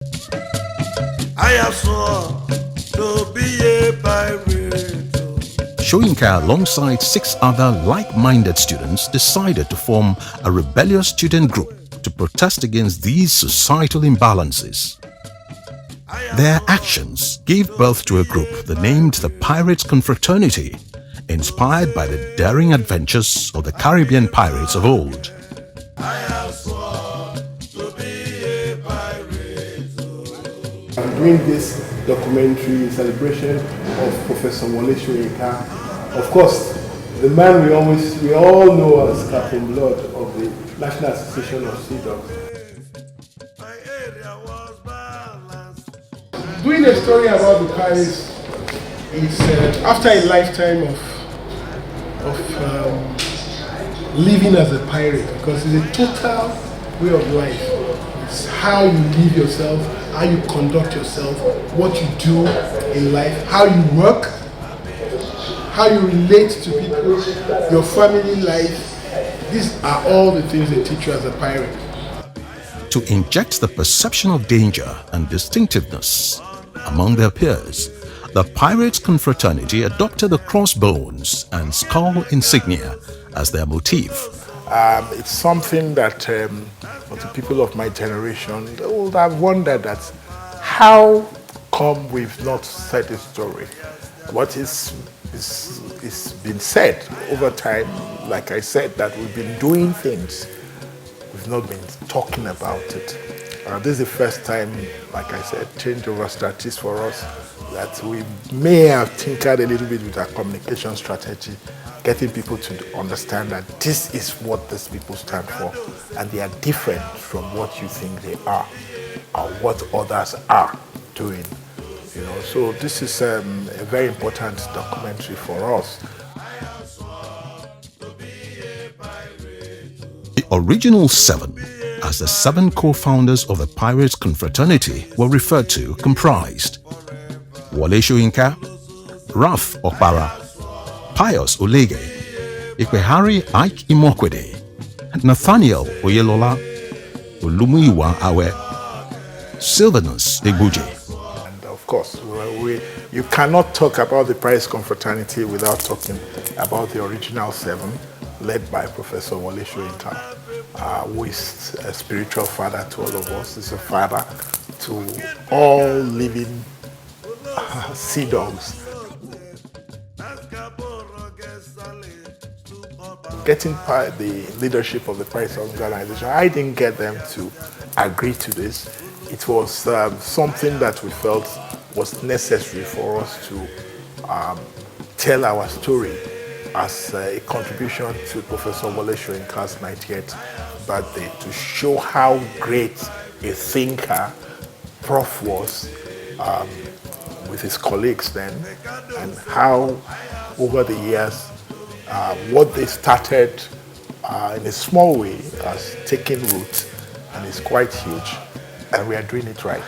I have sworn to be a pirate. Soyinka, alongside 6 other like-minded students, decided to form a rebellious student group to protest against these societal imbalances. Their actions gave birth to a group they named the Pyrates Confraternity, inspired by the daring adventures of the Caribbean pirates of old. I have sworn to be a pirate. I'm doing this documentary in celebration of Professor Wole Soyinka. Of course, the man we all know as Captain Blood of the National Association of Sea Dogs. My area was balanced. Doing a story about the pirates is after a lifetime of living as a pirate, because it's a total way of life. It's how you live yourself, how you conduct yourself, what you do in life, how you work, how you relate to people, your family life. These are all the things they teach you as a pirate. To inject the perception of danger and distinctiveness among their peers, the Pirates Confraternity adopted the crossbones and skull insignia as their motif. It's something that for the people of my generation would have wondered that how come we've not said this story. What is been said over time, like I said, that we've been doing things, we've not been talking about it. This is the first time, like I said, change over strategies for us, that we may have tinkered a little bit with our communication strategy, getting people to understand that this is what these people stand for, and they are different from what you think they are, or what others are doing. You know, so this is a very important documentary for us. The original 7, as the 7 co-founders of the Pirates Confraternity were referred to, comprised Wole Soyinka, Ralph Okpara, Pius Olege, Ikpehari Ike Imokwede, Nathaniel Oyelola, Olumuyiwa Awe, Sylvanus Egbuje. And of course, you cannot talk about the Pirates Confraternity without talking about the original 7, led by Professor Wole Soyinka, who is a spiritual father to all of us. He's a father to all living sea dogs. Getting the leadership of the Pirates organization, I didn't get them to agree to this. It was something that we felt was necessary for us to tell our story as a contribution to Professor Wole Soyinka's 90th birthday, to show how great a thinker Prof was with his colleagues then, and how over the years what they started in a small way has taken root and is quite huge, and we are doing it right.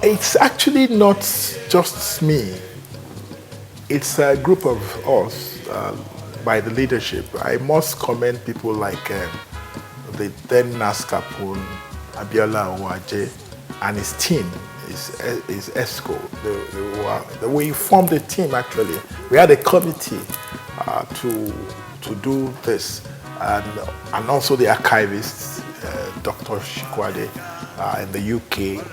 It's actually not just me. It's a group of us by the leadership. I must commend people like the then NAS captain, Abiola Owaje, and his team, his ESCO. We formed a team actually. We had a committee to do this, and also the archivists, Dr. Shikwade in the UK.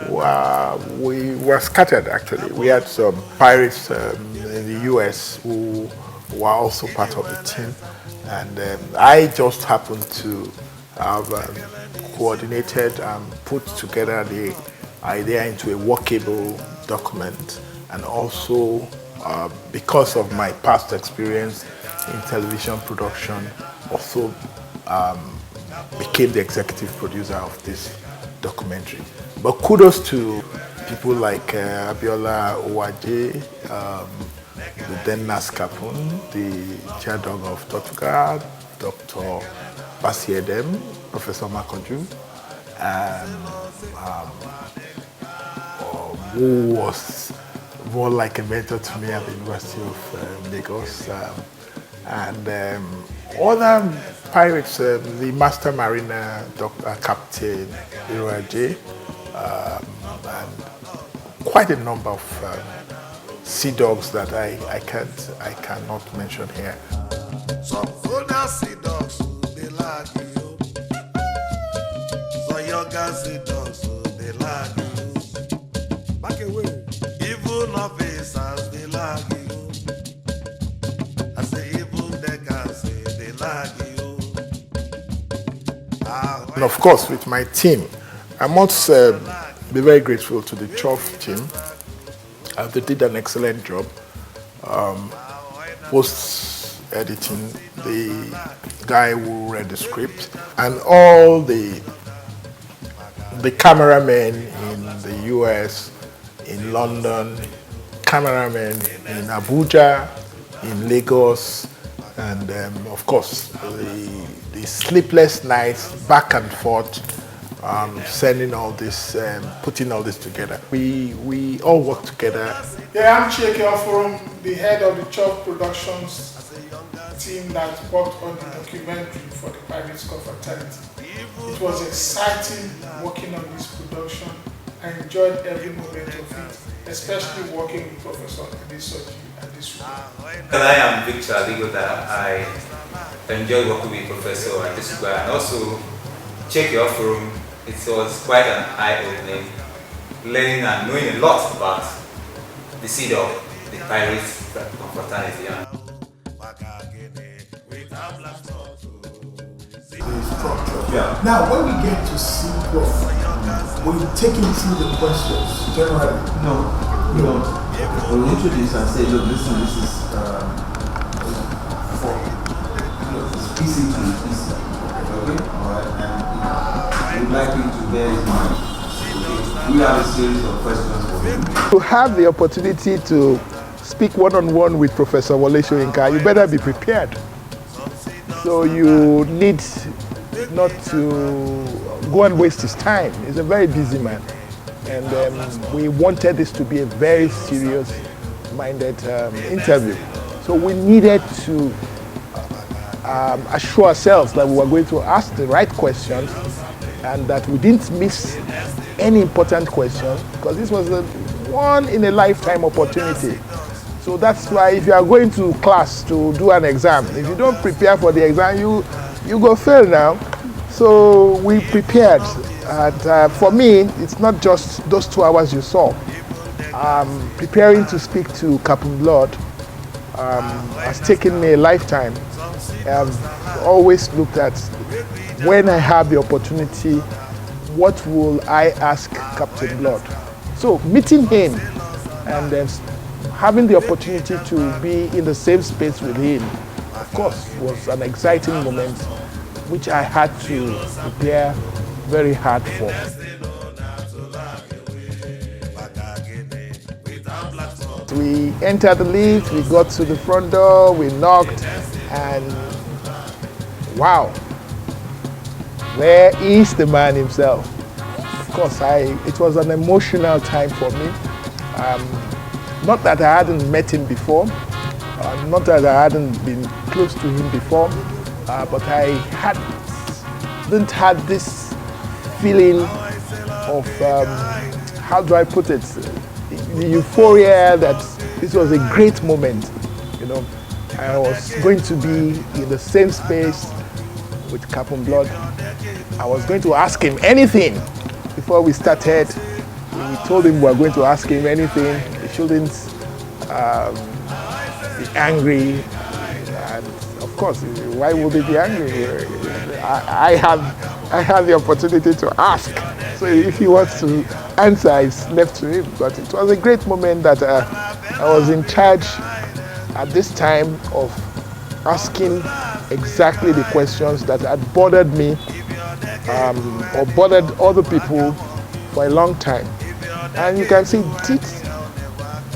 We were scattered actually. We had some pirates in the US who were also part of the team, and I just happened to have coordinated and put together the idea into a workable document, and also because of my past experience in television production, also became the executive producer of this documentary. But kudos to people like Abiola Owaje, the then NAS captain, the chair dog of Tortuga, Dr. Basiedem, Professor Makoju, who was more like a mentor to me at the University of Lagos, and other pirates, the Master Mariner, Captain Iroaje, and quite a number of sea dogs that I cannot mention here. Some older sea dogs, they like you. Some younger sea dogs, they like you. Back away. Even officers, they like you. I say even they can say they like you. And of course, with my team, I must be very grateful to the Chuff team. They did an excellent job. Post-editing, the guy who read the script, and all the cameramen in the US, in London, cameramen in Abuja, in Lagos, and of course the sleepless nights back and forth, sending all this, putting all this together. We all work together. Yeah, I'm Chike from the head of the Chuff Productions team that worked on the documentary for the Pyrates Confraternity. It was exciting working on this production. I enjoyed every moment of it, especially working with Professor Adesoji and this room. And I am Victor Adigota. I enjoyed working with Professor Adesoji and also check your forum. It was quite an eye-opening, learning and knowing a lot about the seed of the Pyrates Confraternity. Yeah. Now, when we get to see Prof, will you take him through the questions generally? No, we don't. We'll introduce and say, look, listen, this is for it's PC to PC. Okay? Alright, and we'd like you to bear in mind. Okay? We have a series of questions for you. To have the opportunity to speak one-on-one with Professor Wole Soyinka, you better be prepared. So you need not to go and waste his time. He's a very busy man. And we wanted this to be a very serious-minded interview. So we needed to assure ourselves that we were going to ask the right questions and that we didn't miss any important question, because this was a one-in-a-lifetime opportunity. So that's why if you are going to class to do an exam, if you don't prepare for the exam, you go fail now. So we prepared. And for me, it's not just those 2 hours you saw. Preparing to speak to Captain Blood has taken me a lifetime. I've always looked at, when I have the opportunity, what will I ask Captain Blood? So meeting him and then having the opportunity to be in the same space with him, of course, was an exciting moment, which I had to prepare very hard for. We entered the lift, we got to the front door, we knocked, and wow, there is the man himself. Of course, it was an emotional time for me. Not that I hadn't met him before, not that I hadn't been close to him before, but I hadn't had this feeling of, how do I put it, the euphoria that this was a great moment. You know, I was going to be in the same space with Captain Blood. I was going to ask him anything before we started. We told him we were going to ask him anything. He shouldn't be angry. And of course, why would he be angry? I have the opportunity to ask. So if he wants to answer, it's left to him. But it was a great moment that I was in charge at this time of asking exactly the questions that had bothered me or bothered other people for a long time. And you can see did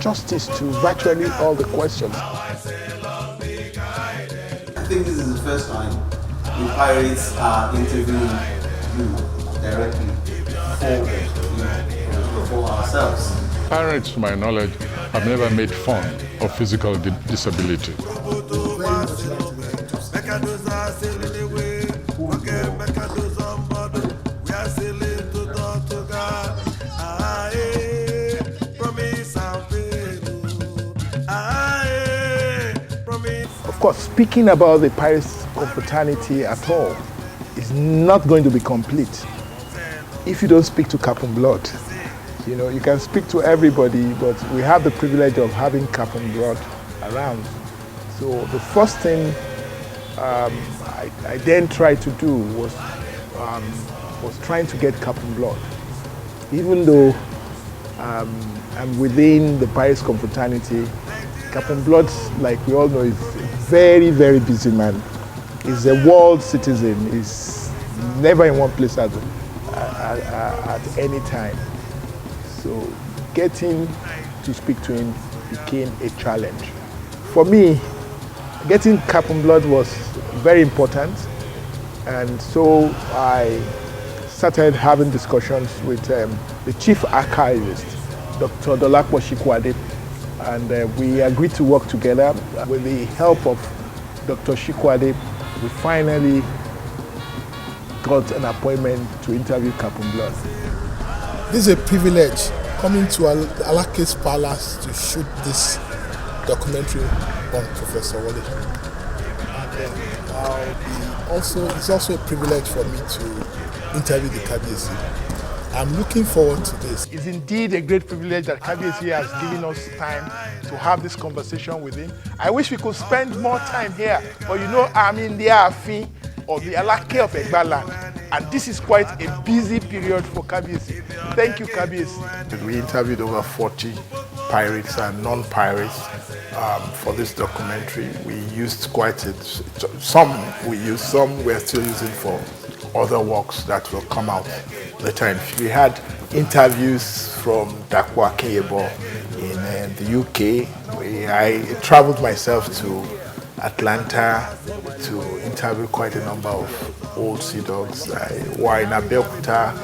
justice to virtually all the questions. I think this is the first time the Pyrates are interviewing you directly for ourselves. Pyrates, to my knowledge, have never made fun of physical disability. course, speaking about the Pyrates Confraternity at all is not going to be complete if you don't speak to Cap and Blood. You know, you can speak to everybody, but we have the privilege of having Cap and Blood around. So the first thing I then tried to do was trying to get Cap and Blood. Even though I'm within the Pyrates Confraternity, Cap and Blood, like we all know, is a very, very busy man. He's a world citizen. He's never in one place at any time. So getting to speak to him became a challenge. For me, getting Cap and Blood was very important, and so I started having discussions with the chief archivist, Dr. Dolapo Shikwade, and we agreed to work together. With the help of Dr. Shikwade, we finally got an appointment to interview Cap and Blood. This is a privilege coming to Alake's Palace to shoot this documentary on Professor Wole. And it's also a privilege for me to interview the Kabiyesi. I'm looking forward to this. It's indeed a great privilege that Kabiyesi has given us time to have this conversation with him. I wish we could spend more time here, but you know I'm in the Aafin of the Alake of Egbaland, and this is quite a busy period for Kabiyesi. Thank you, Kabiyesi. We interviewed over 40 pirates and non-pirates for this documentary. We used some we're still using for other works that will come out later. We had interviews from Dapo Akeyebo in the UK. I traveled myself to Atlanta to interview quite a number of old sea dogs. While in Abeokuta,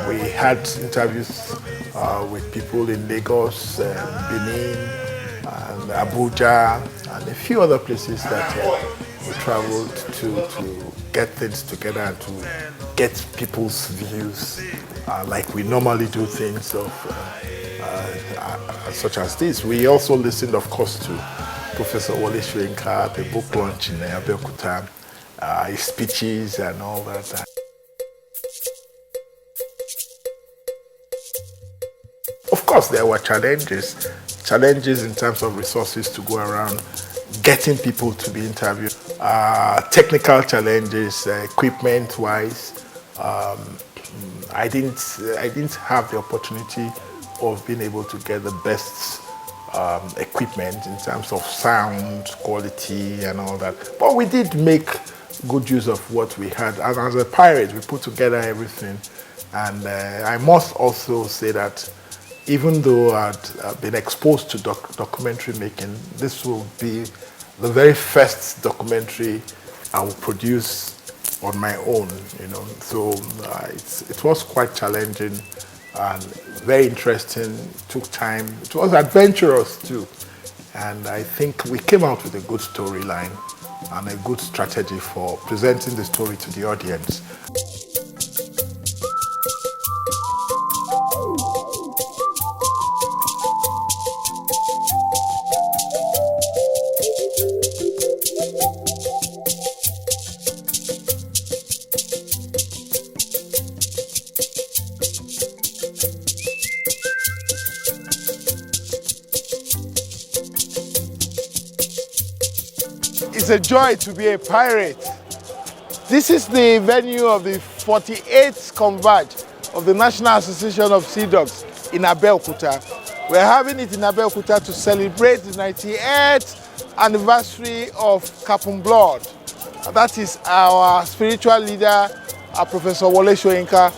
we had interviews with people in Lagos, Benin, and Abuja, and a few other places that we traveled to get things together and to get people's views, like we normally do things of such as this. We also listened, of course, to Professor Wole Soyinka, the book launch in Abeokuta, his speeches and all that. Of course, there were challenges in terms of resources to go around, getting people to be interviewed, technical challenges, equipment-wise. I didn't have the opportunity of being able to get the best equipment in terms of sound quality and all that. But we did make good use of what we had. And as a pirate, we put together everything. And I must also say that even though I'd been exposed to documentary making, this will be the very first documentary I will produce on my own, you know. So it was quite challenging and very interesting. It took time. It was adventurous too. And I think we came out with a good storyline and a good strategy for presenting the story to the audience. It's a joy to be a pirate. This is the venue of the 48th Converge of the National Association of Sea Dogs in Abeokuta. We're having it in Abeokuta to celebrate the 98th anniversary of Cap and Blood. That is our spiritual leader, Professor Wole Soyinka.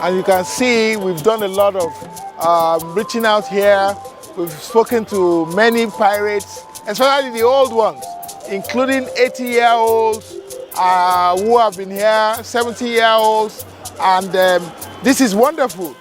And you can see we've done a lot of reaching out here. We've spoken to many pirates, especially the old ones, including 80-year-olds who have been here, 70-year-olds, and this is wonderful.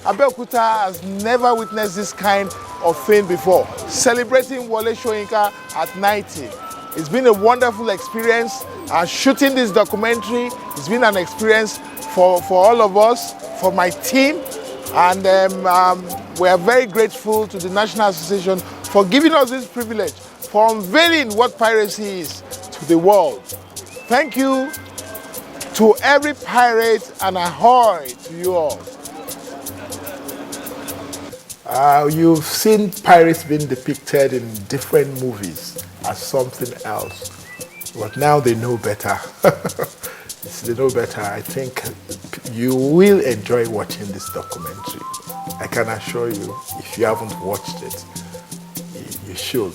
Abeokuta has never witnessed this kind of thing before. Celebrating Wole Soyinka at 90. It's been a wonderful experience. Shooting this documentary, it's been an experience for all of us, for my team. And we are very grateful to the National Association for giving us this privilege, for unveiling what piracy is to the world. Thank you to every pirate, and ahoy to you all. You've seen pirates being depicted in different movies as something else, but now they know better. They know better. I think you will enjoy watching this documentary. I can assure you, if you haven't watched it, you should.